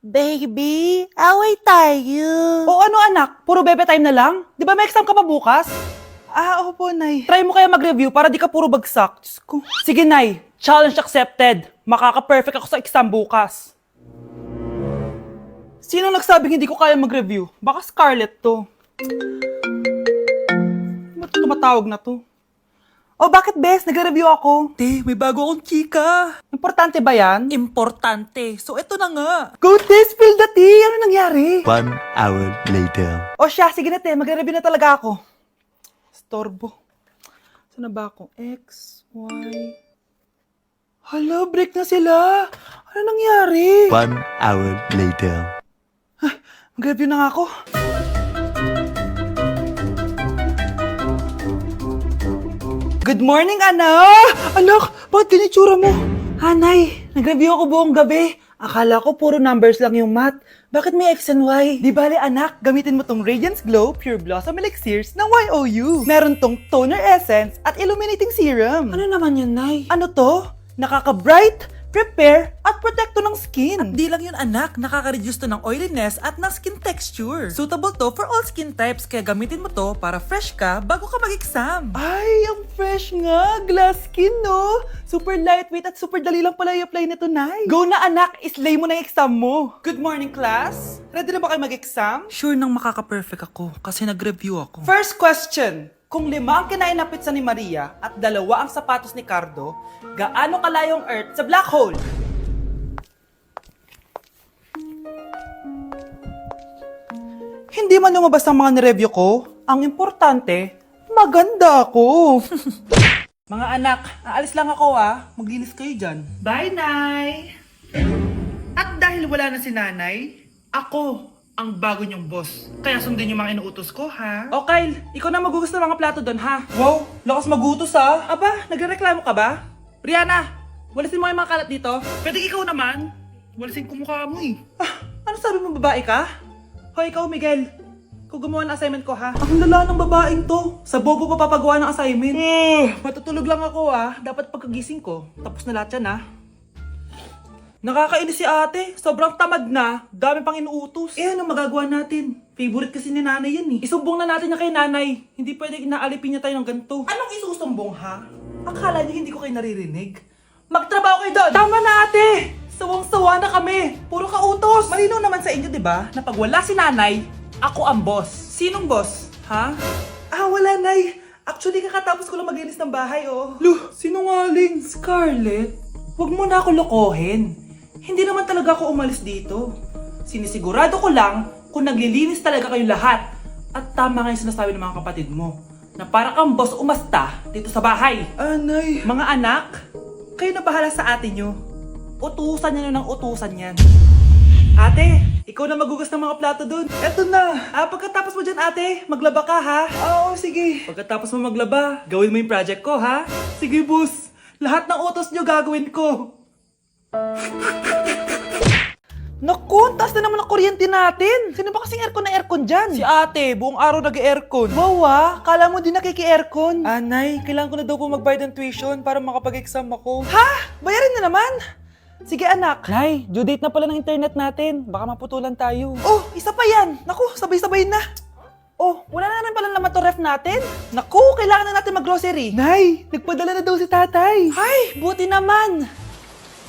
Baby, away tayo. O ano anak, puro bebe time na lang? Di ba may exam ka pa bukas? Opo, Nay. Try mo kaya mag-review para di ka puro bagsak. Diyos ko. Sige, Nay. Challenge accepted. Makaka-perfect ako sa exam bukas. Sino nagsabing hindi ko kaya mag-review? Baka Scarlett to. Ba't tumatawag na to? Oh, bakit, Bes? Nagre-review ako. Te, may bago akong chika. Importante ba yan? Importante. So, eto na nga. Go, Te! Spill the tea! Ano nangyari? 1 hour later. O siya, sige na, Te. Magre-review na talaga ako. Storbo. Saan na ba ako? X, Y... Hala, break na sila. Ano nangyari? 1 hour later. Mag-review na nga ako. Good morning, anak! Anak, bakit ganyan itsura mo? Hanay, nag-review ako buong gabi. Akala ko puro numbers lang yung math. Bakit may X and Y? Di bale, anak, gamitin mo tong Radiance Glow Pure Blossom Elixirs ng YOU. Meron tong toner essence at illuminating serum. Ano naman yun, Nay? Ano to? Nakaka-bright, prepare, at protecto ng skin. At di lang yun, anak. Nakaka-reduce to ng oiliness at ng skin texture. Suitable to for all skin types, kaya gamitin mo to para fresh ka bago ka mag-exam. Ay, ang fresh nga. Glass skin, no? Super lightweight at super dali lang pala i-apply nito, Nay. Go na, anak. Islay mo na yung exam mo. Good morning, class. Ready na ba kayo mag-exam? Sure nang makaka-perfect ako kasi nag-review ako. First question. Kung 5 ang kinain na pizza ni Maria at 2 ang sapatos ni Cardo, gaano kalayo ang Earth sa black hole? Hindi man lumabas ang mga nireview ko, ang importante, maganda ako. Mga anak, aalis lang ako Maglinis kayo dyan. Bye, Nay! At dahil wala na si Nanay, ako ang bago niyong boss. Kaya sundin yung mga inuutos ko, ha? O Kyle, ikaw na magugas ng mga plato doon, ha? Wow, lakas magutos, ha? Aba, nagrereklamo ka ba? Brianna, walisin mo yung mga kalat dito. Pwede ikaw naman. Walisin ko mukha mo, ano sabi mo, babae ka? Hoy, ikaw, Miguel. Ikaw gumawa ng assignment ko, ha? Ang lala ng babaeng to. Sa bobo pa papagawa ng assignment. Matutulog lang ako, Dapat pagkagising ko, tapos na lahat yan, Nakakainis si ate. Sobrang tamad na. Dami pang inuutos. Ano magagawa natin? Favorite kasi ni nanay yan, Isumbong na natin niya kay nanay. Hindi pwede inaalipin niya tayo ng ganito. Anong isusumbong, ha? Akala niyo hindi ko kayo naririnig? Magtrabaho kayo doon! Tama na, ate! Sawang-sawa na kami. Puro kautos. Malinaw naman sa inyo, di ba? Na pag wala si nanay, ako ang boss. Sinong boss? Ha? Wala, nay. Actually, kakatapos ko lang maglinis ng bahay, Luh, sinungaling. Scarlett, huwag mo na ako lokohin. Hindi naman talaga ako umalis dito. Sinisigurado ko lang kung naglilinis talaga kayo lahat. At tama nga yung sinasabi ng mga kapatid mo, na para kang boss umasta dito sa bahay. Anay. Mga anak, kayo na bahala sa ate nyo. Utusan nyo ng utusan yan. Ate, ikaw na magugas ng mga plato dun. Eto na. Pagkatapos mo dyan, ate, maglaba ka, ha? Oo, sige. Pagkatapos mo maglaba, gawin mo yung project ko, ha? Sige, boss. Lahat ng utos nyo gagawin ko. Naku, taas na naman ang kuryente natin. Sino ba kasing aircon na aircon dyan? Si ate, buong araw nag-aircon. Wow, kala mo din nakiki-aircon. Anay, kailangan ko na daw po magbayad ng tuition para makapag-exam ako. Ha? Bayarin na naman? Sige anak. Nay, due date na pala ng internet natin. Baka maputulan tayo. Oh, isa pa yan. Naku, sabay-sabay na. Oh, wala na naman pala naman to ref natin. Naku, kailangan na natin mag-grocery. Nay, nagpadala na daw si tatay. Ay, buti naman.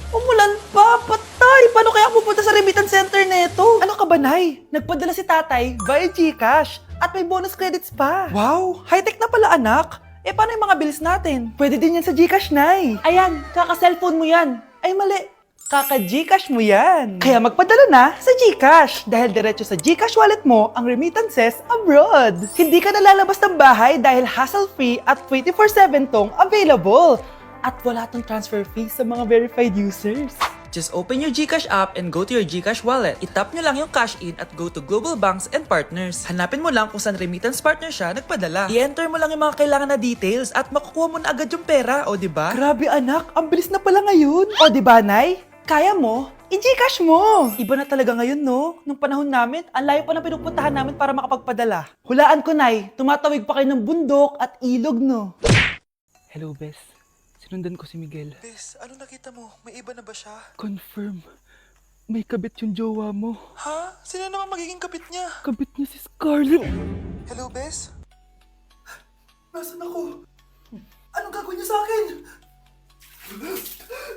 Umulan pa, patay! Paano kaya pupunta sa remittance center neto? Ano ka ba, Nay? Nagpadala si tatay via GCash at may bonus credits pa. Wow, high-tech na pala, anak. Paano yung mga bills natin? Pwede din yan sa GCash, Nay. Ayan, kaka-cellphone mo yan. Ay, mali. Kaka-GCash mo yan. Kaya magpadala na sa GCash dahil diretso sa GCash wallet mo ang remittances abroad. Hindi ka nalalabas ng bahay dahil hassle-free at 24/7 tong available. At wala tong transfer fee sa mga verified users. Just open your GCash app and go to your GCash wallet. Itap nyo lang yung cash in at go to global banks and partners. Hanapin mo lang kung saan remittance partner siya nagpadala. I-enter mo lang yung mga kailangan na details at makukuha mo na agad yung pera, o diba? Grabe anak, ang bilis na pala ngayon. O diba, Nay? Kaya mo? I-GCash mo! Iba na talaga ngayon, no? Nung panahon namin, ang layo pa na pinupuntahan namin para makapagpadala. Hulaan ko, Nay, tumatawid pa kayo ng bundok at ilog, no? Hello, Bes. Sinundan ko si Miguel. Bes, ano nakita mo? May iba na ba siya? Confirm. may kabit yung jowa mo. Ha? Sino naman magiging kapit niya? Kabit niya si Scarlett. Hello, Bes? Nasaan ako? Anong gagawin niyo sa akin?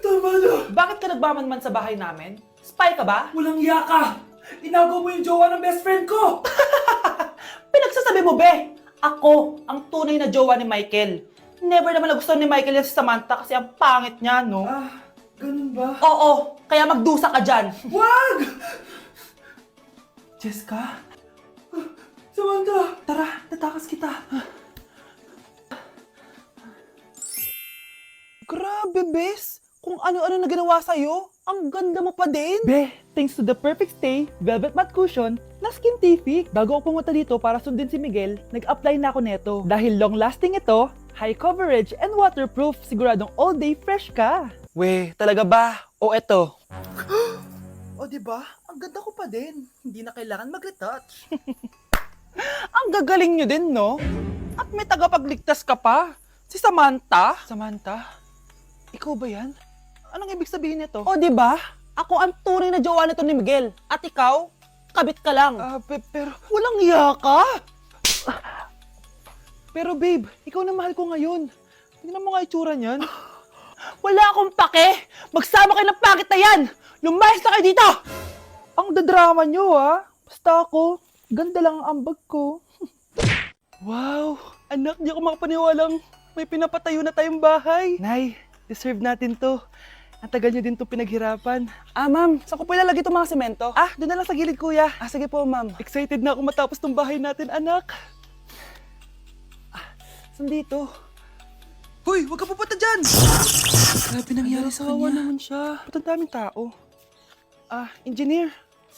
Tama na! Bakit ka nagmamanman sa bahay namin? Spy ka ba? Walang yaka! Inagaw mo yung jowa ng best friend ko! Pinagsasabi mo, be! Ako, ang tunay na jowa ni Michael. Never naman nagustuhan ni Michael yan si Samantha kasi ang pangit niya, no? Ganun ba? Oo, kaya magdusa ka dyan. Wag! Jessica? Samantha! Tara, tatakas kita. Grabe, bes! Kung ano-ano na ginawa sa'yo, ang ganda mo pa din. Be, thanks to the perfect stay, velvet matte cushion, na Skintific. Bago ako pumunta dito para sundin si Miguel, nag-apply na ako neto. Dahil long-lasting ito, high coverage, and waterproof, siguradong all day fresh ka. We, talaga ba? O eto? O diba? Ang ganda ko pa din. Hindi na kailangan mag-retouch. Ang gagaling nyo din, no? At may tagapagligtas ka pa. Si Samantha. Samantha? Ikaw ba yan? Anong ibig sabihin nito? O, di ba? Ako ang tunay na jowa nito ni Miguel. At ikaw, kabit ka lang. Pero walang iya ka. Pero babe, ikaw na mahal ko ngayon. Tingnan mo nga itsura niyan. Wala akong pake! Magsama kayo ng pangit na yan! Lumayas na kayo dito! Ang dadrama nyo, ha? Basta ako, ganda lang ang ambag ko. Wow! Anak, di ako makapaniwalang may pinapatayo na tayong bahay. Nay, deserve natin to. Ang tagal nyo din to pinaghirapan. Ma'am, saan ko po ilalagay itong mga semento? Doon na lang sa gilid, kuya. Sige po, ma'am. Excited na ako matapos tong bahay natin, anak. Saan dito? Hoy, wag ka pupunta dyan! Grabe nangyari sa Kawawa kanya. naman siya. Ba't ang daming tao? Engineer,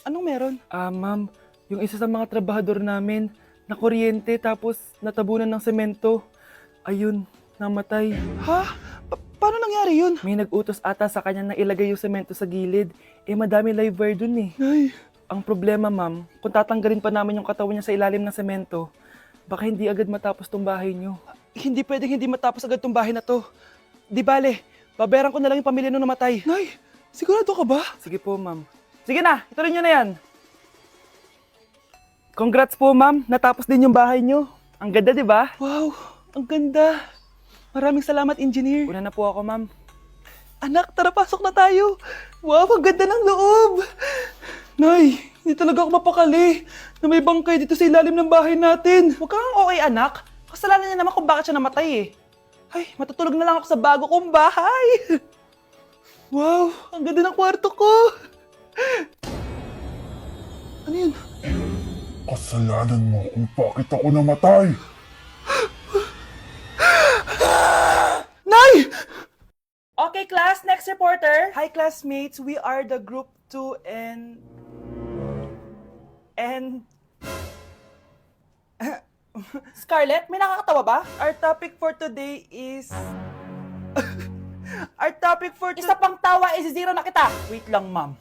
anong meron? Ma'am, yung isa sa mga trabahador namin, na kuryente tapos natabunan ng semento. Ayun, namatay. Ha? Paano nangyari yun? May nag-utos ata sa kanya na ilagay yung semento sa gilid. Madami live wire dun eh. Ay. Ang problema, ma'am, kung tatanggalin pa namin yung katawan niya sa ilalim ng semento, baka hindi agad matapos tong bahay niyo. Hindi pwedeng hindi matapos agad tong bahay na to. Di bale, babayaran ko na lang yung pamilya nung namatay. Nay, sigurado ka ba? Sige po, ma'am. Sige na, ituloy nyo na yan. Congrats po, ma'am. Natapos din yung bahay nyo. Ang ganda, di ba? Wow, ang ganda. Maraming salamat, engineer. Una na po ako, ma'am. Anak, tara, pasok na tayo. Wow, ang ganda ng loob. Nay, hindi talaga ako mapakali na may bangkay dito sa ilalim ng bahay natin. Huwag kang okay, anak. Kasalanan niya naman kung bakit siya namatay eh. Ay, matutulog na lang ako sa bago kong bahay. Wow, ang ganda ng kwarto ko. Ano yun? Kasalanan mo kung bakit ako namatay. Nay! Okay, class. Next reporter. Hi, classmates. We are the group 2 and... Scarlett, may nakakatawa ba? Our topic for today is... Our topic for Isa pang tawa is zero na kita. Wait lang, ma'am.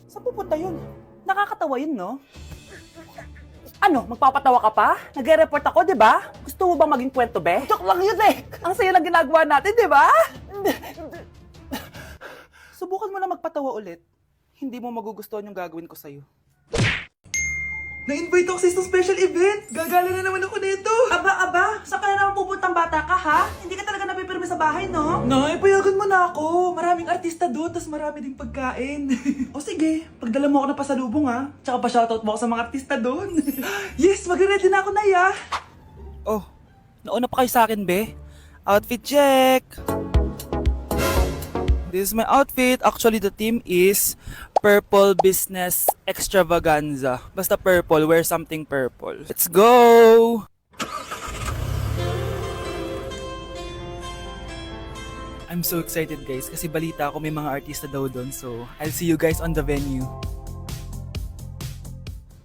Saan pupunta yun? Nakakatawa yun, no? Ano, magpapatawa ka pa? Nagre-report ako, di ba? Gusto mo bang maging kwento, be? Joke lang yun eh! Ang saya ng ginagawa natin, di ba? Subukan mo na magpatawa ulit. Hindi mo magugustuhan yung gagawin ko sa'yo. Na-invite ako sa isang special event! Gagala na naman ako nito! Aba, saan ka na naman pupuntang bata ka, ha? Hindi ka talaga napipirme sa bahay, no? Nay, payagan mo na ako! Maraming artista doon, tas marami ding pagkain. O sige, pagdala mo ako ng pasalubong, ha? Tsaka pa-shoutout mo ako sa mga artista doon. Yes, magre-ready na ako, Nay, ah! Oh, nauna pa kayo sa akin, be. Outfit check! This is my outfit. Actually, the theme is Purple Business Extravaganza. Basta purple, wear something purple. Let's go! I'm so excited, guys, kasi balita ko may mga artista daw doon. So, I'll see you guys on the venue.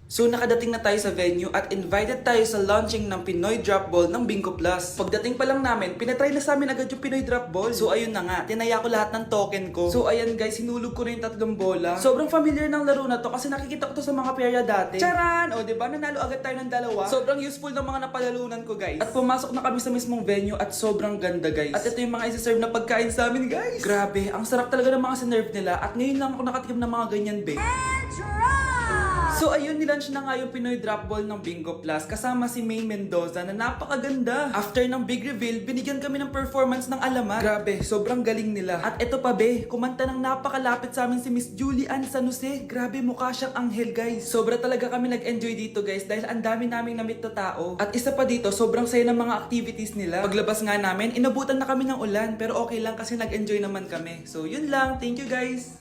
So nakadating na tayo sa venue at invited tayo sa launching ng Pinoy Drop Ball ng Bingo Plus. Pagdating pa lang namin, pinatry na sa amin agad yung Pinoy Drop Ball. So ayun na nga, tinaya ko lahat ng token ko. So ayan guys, hinulog ko na yung 3 bola. Sobrang familiar ng laro na to kasi nakikita ko to sa mga perya dati. Charan! O diba, nanalo agad tayo ng 2. Sobrang useful ng mga napalalunan ko guys. At pumasok na kami sa mismong venue at sobrang ganda guys. At ito yung mga isi-serve na pagkain sa amin guys. Grabe, ang sarap talaga ng mga sinerve nila at ngayon lang ako nakatikim ng mga ganyan be. So ayun, nilaunch na nga yung Pinoy Drop Ball ng Bingo Plus kasama si May Mendoza na napakaganda. After ng big reveal, binigyan kami ng performance ng alamat. Grabe, sobrang galing nila. At eto pa be, kumanta ng napakalapit sa amin si Miss Julie Ann San Jose. Grabe, mukha siyang anghel guys. Sobra talaga kami nag-enjoy dito guys dahil ang dami naming na-meet na tao. At isa pa dito, sobrang saya ng mga activities nila. Paglabas nga namin, inabutan na kami ng ulan pero okay lang kasi nag-enjoy naman kami. So yun lang, thank you guys!